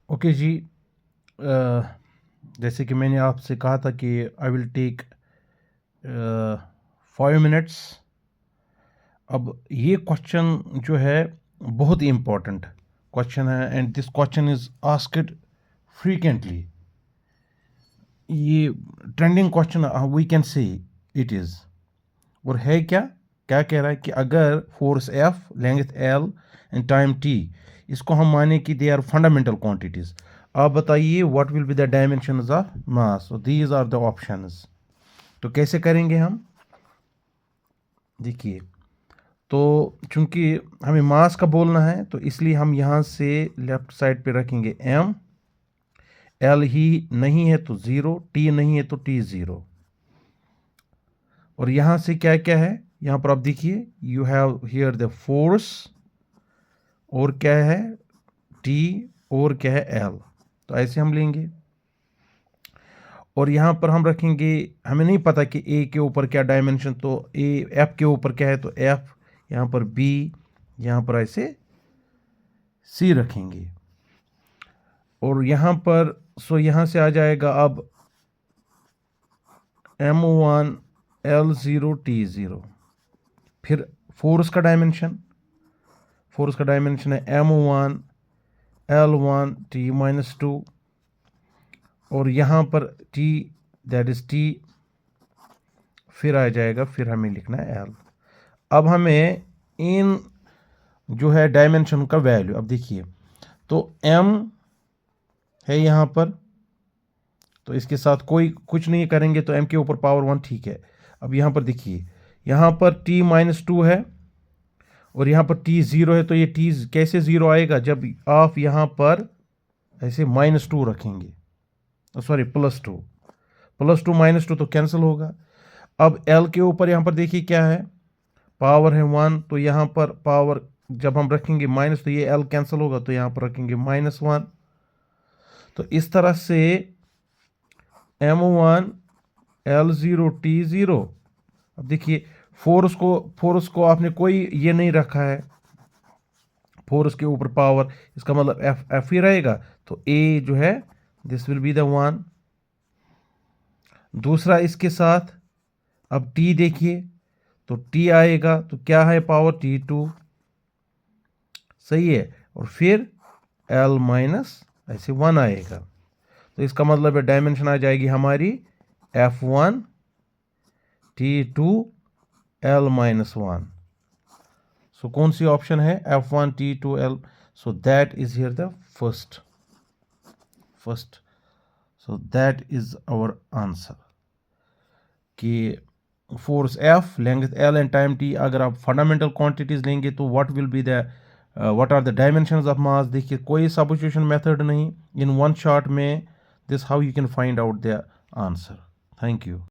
Okay जी, जैसे कि मैंने आपसे कहा था कि आई विल टेक 5 मिनट्स। अब ये क्वेश्चन जो है बहुत ही इम्पोर्टेंट क्वेश्चन है, and this question is asked frequently. ये trending question we can say it is. और है क्या क्या कह रहा है कि अगर force F, length L and time T, इसको हम माने कि दे आर फंडामेंटल क्वांटिटीज। आप बताइए what will be the dimensions of mass. So these are the options. तो कैसे करेंगे हम, देखिए। तो चूंकि हमें मास का बोलना है तो इसलिए हम यहाँ से लेफ्ट साइड पे रखेंगे एम। एल ही नहीं है तो 0, टी नहीं है तो टी 0। और यहाँ से क्या क्या है, यहाँ पर आप देखिए, you have here the force, और क्या है टी, और क्या है एल। तो ऐसे हम लेंगे। और यहाँ पर हम रखेंगे, हमें नहीं पता कि ए के ऊपर क्या डायमेंशन, तो ए एफ के ऊपर क्या है तो एफ, यहाँ पर बी, यहाँ पर ऐसे सी रखेंगे। और यहाँ पर यहाँ से आ जाएगा अब M1 L0 T0। फिर फोर्स का डायमेंशन, है M1 L1 T-2। और यहाँ पर T, दैट इज T, फिर आ जाएगा, फिर हमें लिखना है L। अब हमें इन जो है डायमेंशन का वैल्यू, अब देखिए, तो M है यहाँ पर, तो इसके साथ कोई कुछ नहीं करेंगे तो M के ऊपर पावर 1, ठीक है। अब यहाँ पर देखिए, यहाँ पर T-2 है और यहाँ पर T0 है, तो ये T कैसे 0 आएगा, जब आप यहाँ पर ऐसे -2 रखेंगे, सॉरी +2, +2 -2 तो कैंसिल होगा। अब L के ऊपर यहाँ पर देखिए क्या है, पावर है 1, तो यहाँ पर पावर जब हम रखेंगे माइनस तो ये L कैंसिल होगा, तो यहाँ पर रखेंगे -1। तो इस तरह से M1 L0 T0। अब देखिए, फोर्स को आपने कोई ये नहीं रखा है, फोर्स के ऊपर पावर, इसका मतलब एफ ही रहेगा। तो ए जो है दिस विल बी द 1। दूसरा इसके साथ अब टी देखिए, तो टी आएगा, तो क्या है पावर T2, सही है। और फिर L माइनस ऐसे 1 आएगा, तो इसका मतलब है डायमेंशन आ जाएगी हमारी F1 T2 L -1। सो कौन सी ऑप्शन है, F1 T2 L। So that is here the first. So that is our answer कि force F, length L and time T, अगर आप फंडामेंटल क्वांटिटीज लेंगे तो what will be the what are the dimensions of mass. देखिए, कोई substitution method नहीं, in one shot में this how you can find out the answer. Thank you.